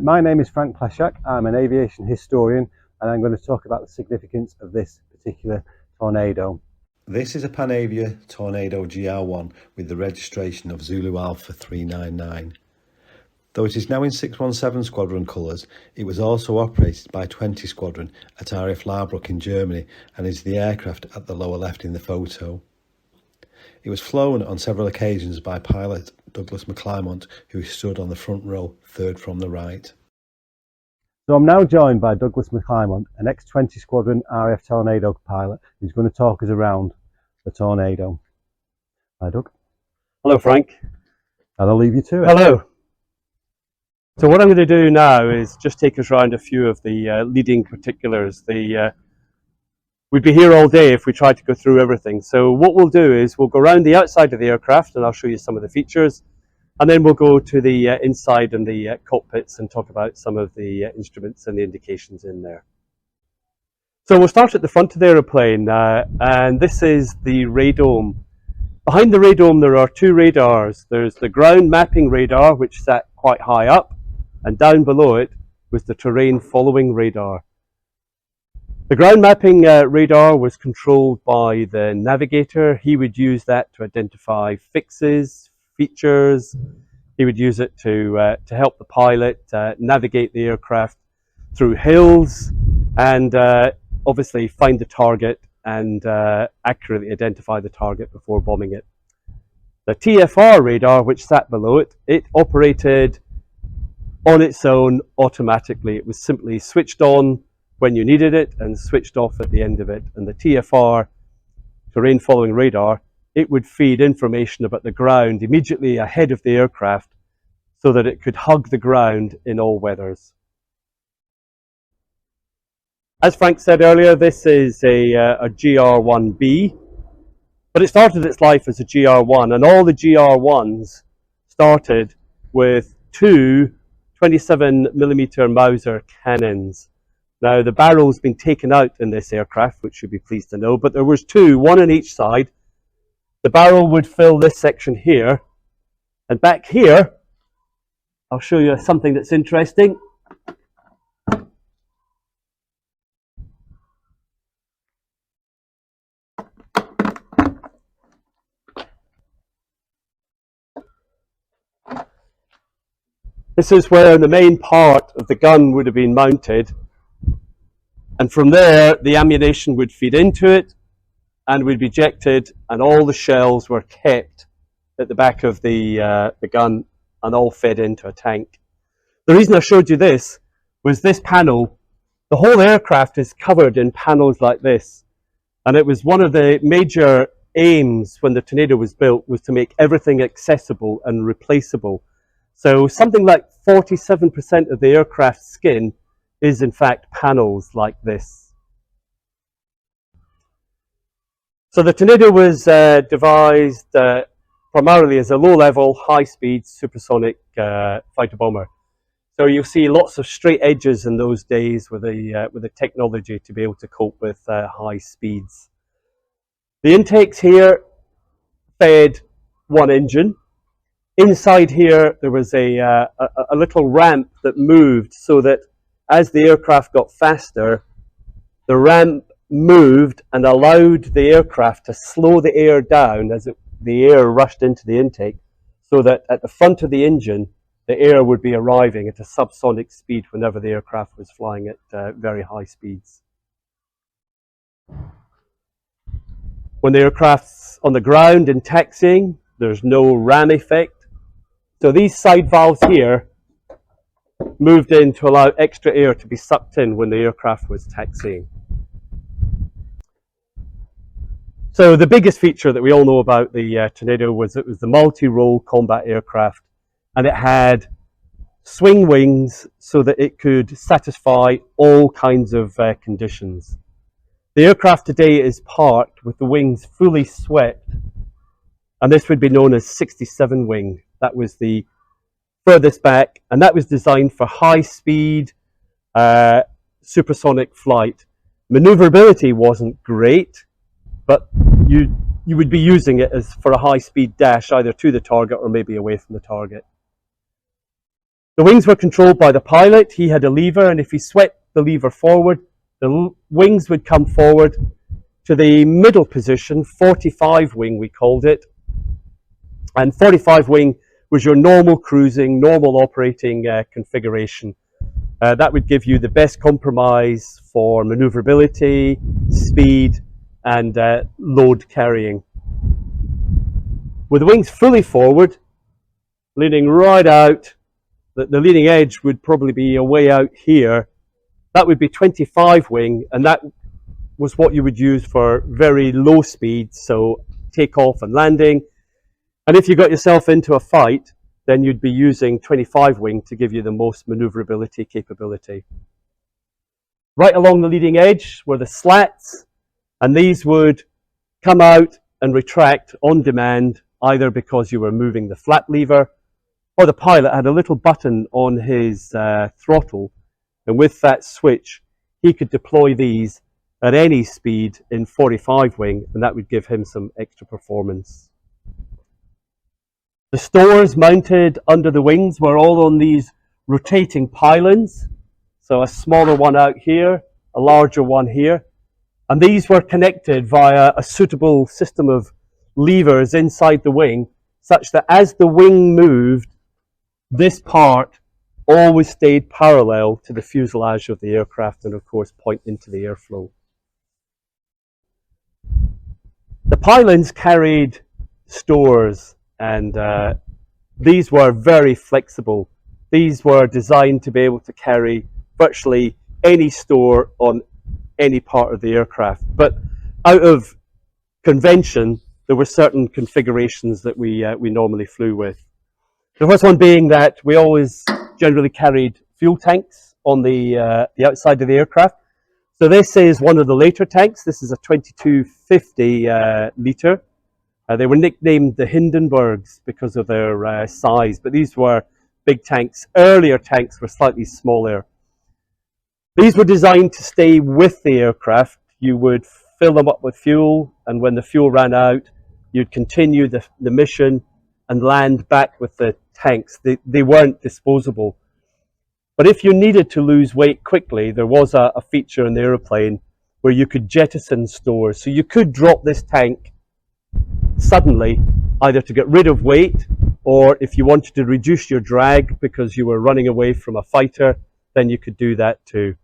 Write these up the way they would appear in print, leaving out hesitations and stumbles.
My name is Frank Pleshak. I'm an aviation historian and I'm going to talk about the significance of this particular tornado. This is a Panavia Tornado GR1 with the registration of Zulu Alpha 399. Though it is now in 617 Squadron colours, it was also operated by 20 Squadron at RAF Larbruck in Germany and is the aircraft at the lower left in the photo. It was flown on several occasions by pilot Douglas McClymont, who stood on the front row, third from the right. So I'm now joined by Douglas McClymont, an ex-20 Squadron RAF Tornado pilot, who's going to talk us around the Tornado. Hi Doug. Hello Frank. And I'll leave you to it. Hello. So what I'm going to do now is just take us around a few of the leading particulars. We'd be here all day if we tried to go through everything. So what we'll do is we'll go around the outside of the aircraft and I'll show you some of the features. And then we'll go to the inside and the cockpits and talk about some of the instruments and the indications in there. So we'll start at the front of the aeroplane, and this is the radome. Behind the radome there are two radars. There's the ground mapping radar, which sat quite high up, and down below it was the terrain following radar. The ground mapping radar was controlled by the navigator. He would use that to identify fixes, features. He would use it to help the pilot navigate the aircraft through hills and obviously find the target and accurately identify the target before bombing it. The TFR radar, which sat below it, it operated on its own automatically. It was simply switched on when you needed it and switched off at the end of it. And the TFR, terrain following radar, it would feed information about the ground immediately ahead of the aircraft so that it could hug the ground in all weathers. As Frank said earlier, this is a GR1B, but it started its life as a GR1, and all the GR1s started with two 27mm Mauser cannons. Now the barrel's been taken out in this aircraft, which you'll be pleased to know, but there was two, one on each side. The barrel would fill this section here, and back here, I'll show you something that's interesting. This is where the main part of the gun would have been mounted. And from there, the ammunition would feed into it and would be ejected, and all the shells were kept at the back of the gun and all fed into a tank. The reason I showed you this was this panel. The whole aircraft is covered in panels like this. And it was one of the major aims when the Tornado was built, was to make everything accessible and replaceable. So something like 47% of the aircraft's skin is in fact panels like this. So the Tornado was devised primarily as a low-level, high-speed supersonic fighter bomber. So you'll see lots of straight edges in those days with the technology to be able to cope with high speeds. The intakes here fed one engine. Inside here there was a little ramp that moved so that as the aircraft got faster, the ramp moved and allowed the aircraft to slow the air down as the air rushed into the intake, so that at the front of the engine, the air would be arriving at a subsonic speed whenever the aircraft was flying at very high speeds. When the aircraft's on the ground and taxiing, there's no ram effect. So these side valves here moved in to allow extra air to be sucked in when the aircraft was taxiing. So the biggest feature that we all know about the Tornado was it was the multi-role combat aircraft, and it had swing wings so that it could satisfy all kinds of conditions. The aircraft today is parked with the wings fully swept, and this would be known as 67 wing. That was the furthest back, and that was designed for high speed supersonic flight. Maneuverability wasn't great, but you would be using it as for a high speed dash either to the target or maybe away from the target. The wings were controlled by the pilot. He had a lever, and if he swept the lever forward, the wings would come forward to the middle position, 45 wing we called it. And 45 wing was your normal cruising, normal operating configuration. That would give you the best compromise for maneuverability, speed, and load carrying. With the wings fully forward, leaning right out, the leading edge would probably be away out here. That would be 25 wing, and that was what you would use for very low speed, so takeoff and landing. And if you got yourself into a fight, then you'd be using 25 wing to give you the most maneuverability capability. Right along the leading edge were the slats, and these would come out and retract on demand, either because you were moving the flap lever, or the pilot had a little button on his throttle, and with that switch, he could deploy these at any speed in 45 wing, and that would give him some extra performance. The stores mounted under the wings were all on these rotating pylons. So a smaller one out here, a larger one here. And these were connected via a suitable system of levers inside the wing, such that as the wing moved, this part always stayed parallel to the fuselage of the aircraft and, of course, point into the airflow. The pylons carried stores, and these were very flexible. These were designed to be able to carry virtually any store on any part of the aircraft. But out of convention, there were certain configurations that we normally flew with. The first one being that we always generally carried fuel tanks on the outside of the aircraft. So this is one of the later tanks. This is a 2250 litre. They were nicknamed the Hindenburgs because of their size, but these were big tanks. Earlier tanks were slightly smaller. These were designed to stay with the aircraft. You would fill them up with fuel, and when the fuel ran out, you'd continue the mission and land back with the tanks. They weren't disposable. But if you needed to lose weight quickly, there was a feature in the airplane where you could jettison stores. So you could drop this tank suddenly, either to get rid of weight, or if you wanted to reduce your drag because you were running away from a fighter, then you could do that too.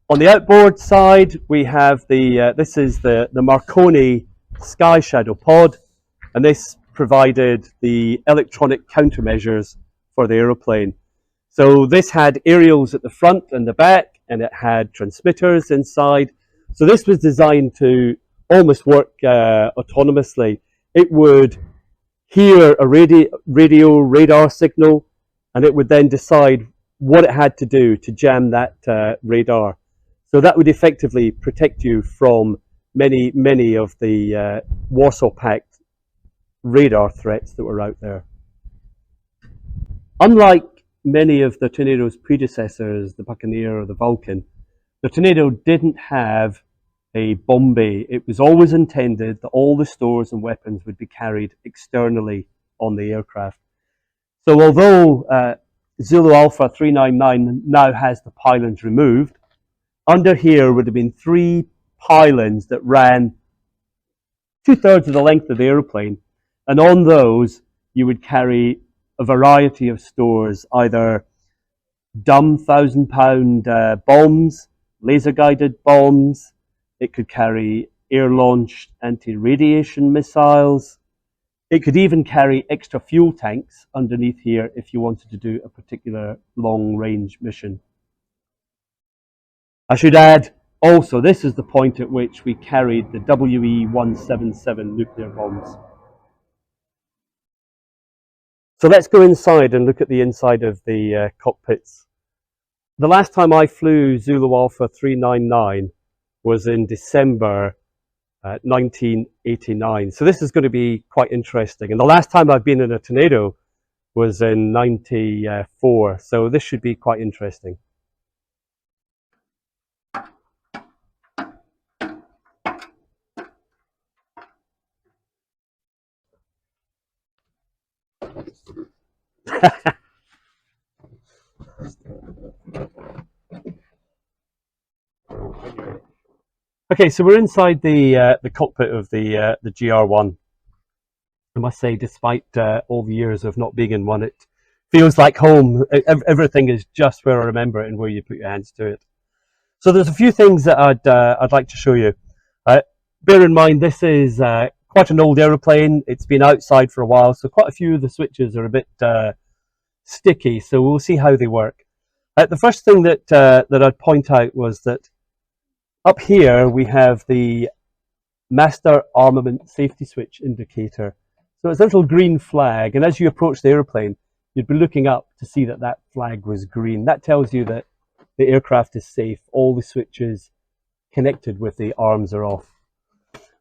On the outboard side, we have this is the Marconi Sky Shadow pod, and this provided the electronic countermeasures for the aeroplane. So this had aerials at the front and the back, and it had transmitters inside. So this was designed to almost work autonomously. It would hear a radio radar signal, and it would then decide what it had to do to jam that radar. So that would effectively protect you from many of the Warsaw Pact radar threats that were out there. Unlike many of the Tornado's predecessors, the Buccaneer or the Vulcan, the Tornado didn't have a bomb bay. It was always intended that all the stores and weapons would be carried externally on the aircraft. So although Zulu Alpha 399 now has the pylons removed, under here would have been 3 pylons that ran 2/3 of the length of the airplane, and on those you would carry a variety of stores, either dumb 1,000-pound bombs, laser-guided bombs. It could carry air-launched anti-radiation missiles. It could even carry extra fuel tanks underneath here if you wanted to do a particular long-range mission. I should add also, this is the point at which we carried the WE-177 nuclear bombs. So let's go inside and look at the inside of the cockpits. The last time I flew Zulu Alpha 399 was in December 1989. So this is going to be quite interesting. And the last time I've been in a Tornado was in 94. So this should be quite interesting. Okay, so we're inside the cockpit of the GR1. I must say, despite all the years of not being in one, it feels like home. Everything is just where I remember it and where you put your hands to it. So there's a few things that I'd like to show you. Bear in mind, this is quite an old aeroplane. It's been outside for a while, so quite a few of the switches are a bit sticky. So we'll see how they work. The first thing that I'd point out was that up here we have the master armament safety switch indicator. So it's a little green flag, and as you approach the airplane, you'd be looking up to see that that flag was green. That tells you that the aircraft is safe. All the switches connected with the arms are off.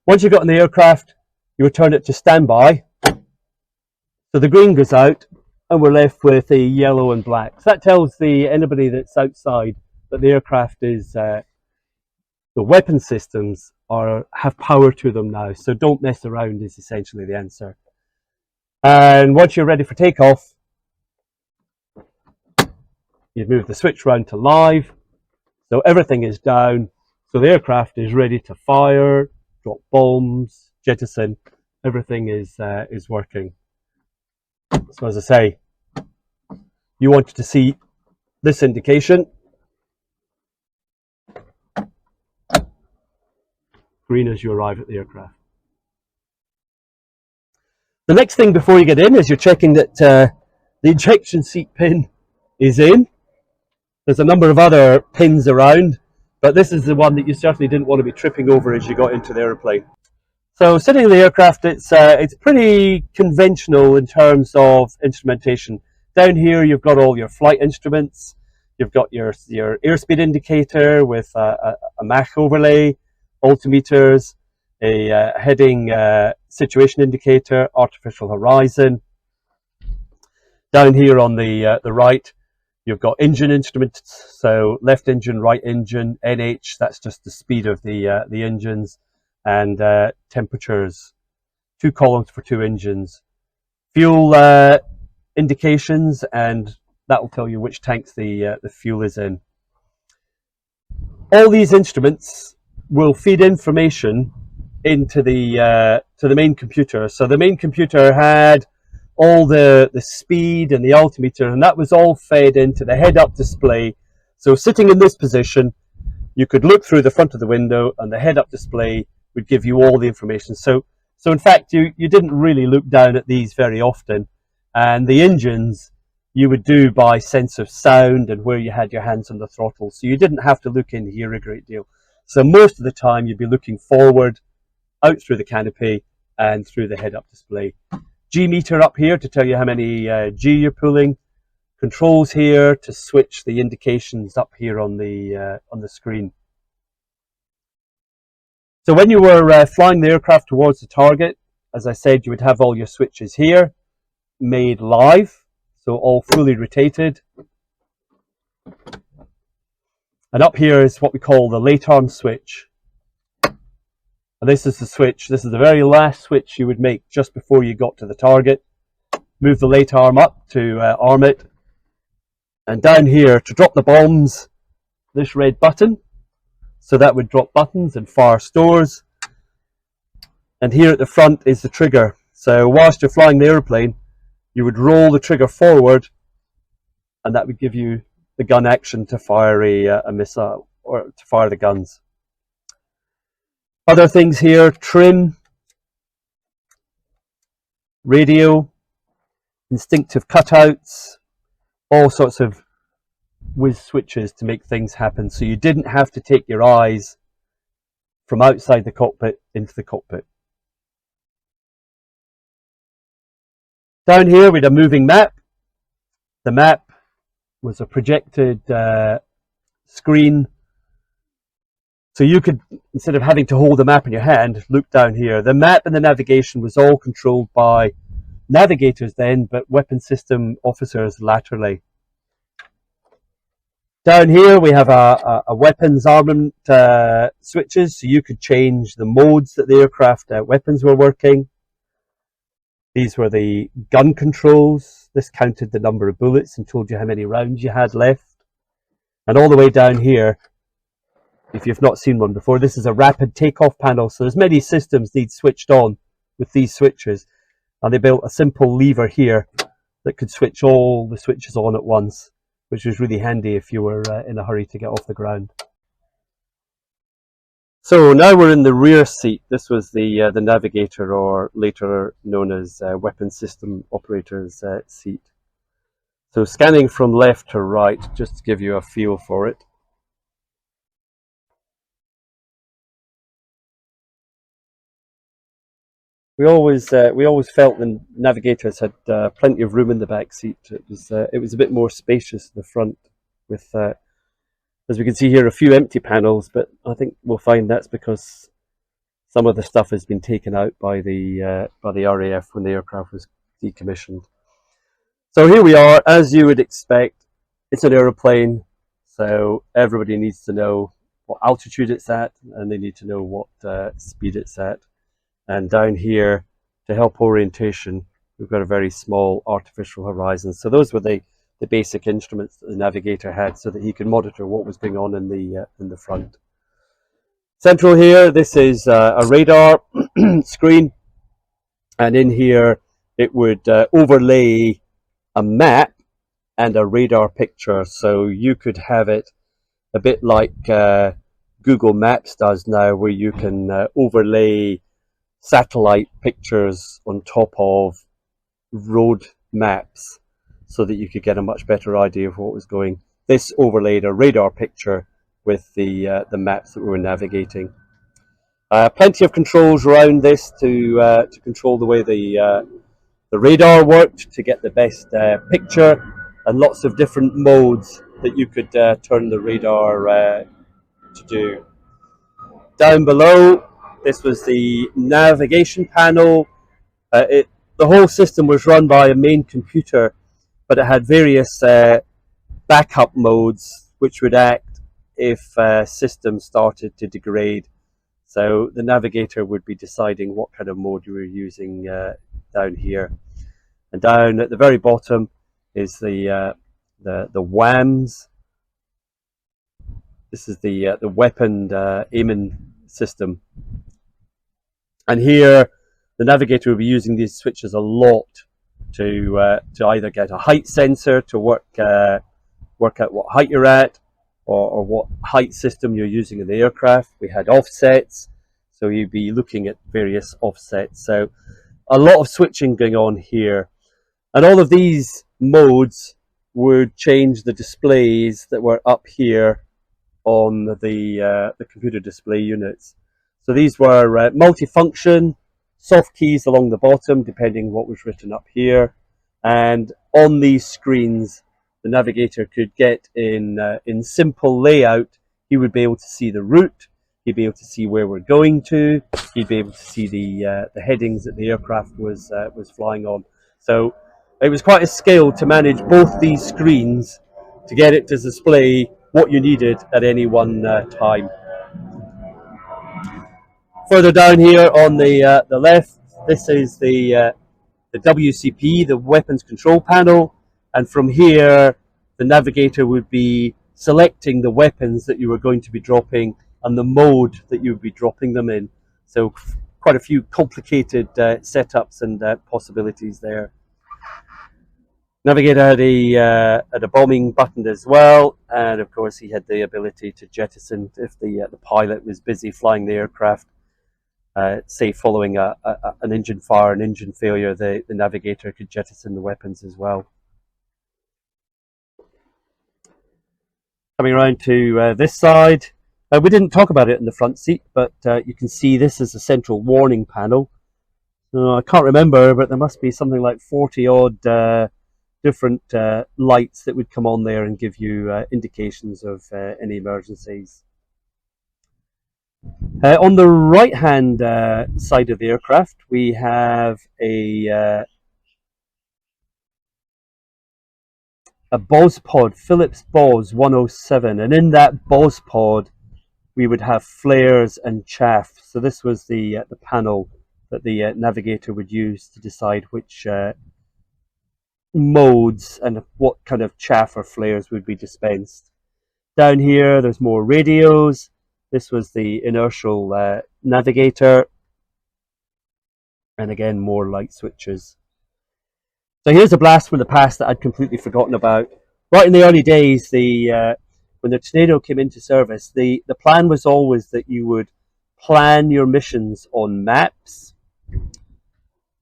Once you've got in the aircraft, you return it to standby. So the green goes out, and we're left with a yellow and black. So that tells anybody that's outside that the aircraft is, the weapon systems have power to them now. So don't mess around is essentially the answer. And once you're ready for takeoff, you move the switch round to live. So everything is down. So the aircraft is ready to fire, drop bombs, jettison. Everything is working. So as I say, you wanted to see this indication. Green as you arrive at the aircraft. The next thing before you get in is you're checking that the ejection seat pin is in. There's a number of other pins around, but this is the one that you certainly didn't want to be tripping over as you got into the airplane. So sitting in the aircraft, it's pretty conventional in terms of instrumentation. Down here you've got all your flight instruments. You've got your airspeed indicator with a Mach overlay, altimeters, a heading situation indicator, artificial horizon. Down here on the right, you've got engine instruments, so left engine, right engine, NH, that's just the speed of the engines, and temperatures, 2 columns for 2 engines. Fuel indications, and that will tell you which tanks the fuel is in. All these instruments will feed information into the main computer. So the main computer had all the speed and the altimeter, and that was all fed into the head-up display. So sitting in this position, you could look through the front of the window, and the head-up display would give you all the information. So in fact, you didn't really look down at these very often, and the engines you would do by sense of sound and where you had your hands on the throttle. So you didn't have to look in here a great deal. So most of the time you'd be looking forward, out through the canopy and through the head-up display. G meter up here to tell you how many G you're pulling. Controls here to switch the indications up here on the screen. So when you were flying the aircraft towards the target, as I said, you would have all your switches here, made live, so all fully rotated. And up here is what we call the late arm switch. And this is the switch. This is the very last switch you would make just before you got to the target. Move the late arm up to arm it. And down here to drop the bombs, this red button. So that would drop buttons and fire stores. And here at the front is the trigger. So whilst you're flying the airplane, you would roll the trigger forward, and that would give you the gun action to fire a missile or to fire the guns. Other things here: trim, radio, instinctive cutouts, all sorts of whiz switches to make things happen. So you didn't have to take your eyes from outside the cockpit into the cockpit. Down here we had a moving map. The map was a projected screen. So you could, instead of having to hold the map in your hand, look down here. The map and the navigation was all controlled by navigators then, but weapon system officers laterally. Down here we have a weapons armament switches, so you could change the modes that the aircraft weapons were working. These were the gun controls. This counted the number of bullets and told you how many rounds you had left. And all the way down here, if you've not seen one before, this is a rapid takeoff panel. So there's many systems need switched on with these switches. And they built a simple lever here that could switch all the switches on at once, which was really handy if you were in a hurry to get off the ground. So now we're in the rear seat. This was the navigator, or later known as weapon system operator's seat. So scanning from left to right, just to give you a feel for it. We always felt the navigators had plenty of room in the back seat. It was a bit more spacious in the front, with as we can see here, a few empty panels. But I think we'll find that's because some of the stuff has been taken out by the RAF when the aircraft was decommissioned. So here we are, as you would expect. It's an aeroplane, so everybody needs to know what altitude it's at, and they need to know what speed it's at. And down here, to help orientation, we've got a very small artificial horizon. So those were the basic instruments that the navigator had, so that he could monitor what was going on in the front. Central here, this is a radar screen, and in here it would overlay a map and a radar picture, so you could have it a bit like Google Maps does now, where you can overlay satellite pictures on top of road maps so that you could get a much better idea of what was going. This overlaid a radar picture with the maps that we were navigating. Plenty of controls around this to control the way the radar worked, to get the best picture, and lots of different modes that you could turn the radar to do. Down below, this was the navigation panel. The whole system was run by a main computer, but it had various backup modes which would act if systems started to degrade. So the navigator would be deciding what kind of mode you were using down here. And down at the very bottom is the WAMs. This is the weapon aiming system. And here, the navigator will be using these switches a lot to either get a height sensor to work out what height you're at, or what height system you're using in the aircraft. We had offsets, so you'd be looking at various offsets. So a lot of switching going on here. And all of these modes would change the displays that were up here on the computer display units. So these were multifunction, soft keys along the bottom, depending what was written up here. And on these screens, the navigator could get in simple layout. He would be able to see the route. He'd be able to see where we're going to. He'd be able to see the headings that the aircraft was flying on. So it was quite a skill to manage both these screens to get it to display what you needed at any one time. Further down here on the left, this is the WCP, the weapons control panel, and from here the navigator would be selecting the weapons that you were going to be dropping and the mode that you would be dropping them in. So quite a few complicated setups and possibilities there. Navigator had a bombing button as well, and of course he had the ability to jettison if the pilot was busy flying the aircraft. Say following an engine fire, an engine failure, the navigator could jettison the weapons as well. Coming around to this side, we didn't talk about it in the front seat, but you can see this is a central warning panel. I can't remember, but there must be something like 40 odd different lights that would come on there and give you indications of any emergencies. On the right hand side of the aircraft, we have a BOS pod, Philips BOS 107, and in that BOS pod we would have flares and chaff. So this was the panel that the navigator would use to decide which modes and what kind of chaff or flares would be dispensed. Down here there's more radios. This was the inertial navigator, and again more light switches. So here's a blast from the past that I'd completely forgotten about. Right in the early days, when the Tornado came into service, the plan was always that you would plan your missions on maps.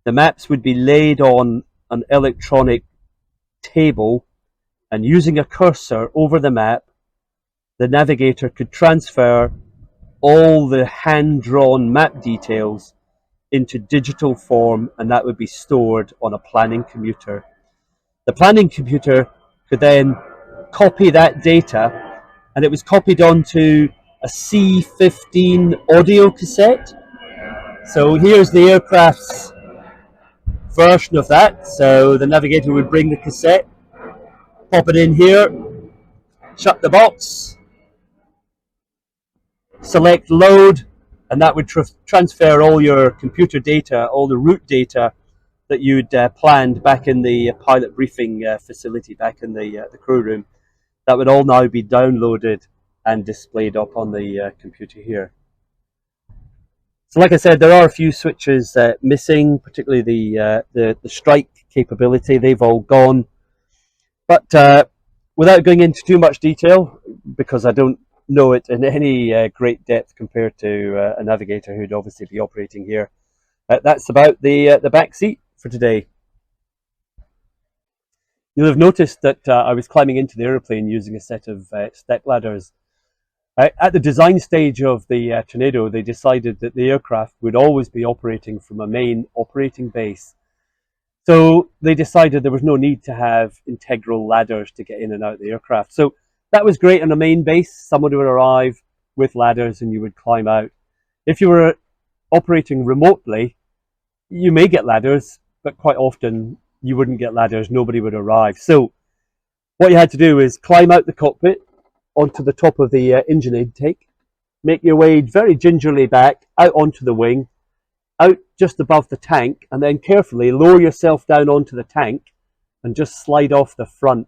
The maps would be laid on an electronic table, and using a cursor over the map, the navigator could transfer all the hand-drawn map details into digital form, and that would be stored on a planning computer. The planning computer could then copy that data, and it was copied onto a C15 audio cassette. So here's the aircraft's version of that. So the navigator would bring the cassette, pop it in here, shut the box, select load, and that would transfer all your computer data, all the route data that you'd planned back in the pilot briefing facility, back in the crew room. That would all now be downloaded and displayed up on the computer here. So like I said, there are a few switches missing, particularly the strike capability. They've all gone. But without going into too much detail, because I don't know it in any great depth compared to a navigator who'd obviously be operating here, that's about the back seat for today. You'll have noticed that I was climbing into the aeroplane using a set of step ladders. At the design stage of the Tornado, they decided that the aircraft would always be operating from a main operating base. So they decided there was no need to have integral ladders to get in and out of the aircraft. So that was great on a main base. Someone would arrive with ladders and you would climb out. If you were operating remotely, you may get ladders, but quite often you wouldn't get ladders. Nobody would arrive. So what you had to do is climb out the cockpit onto the top of the engine intake, make your way very gingerly back out onto the wing, out just above the tank, and then carefully lower yourself down onto the tank and just slide off the front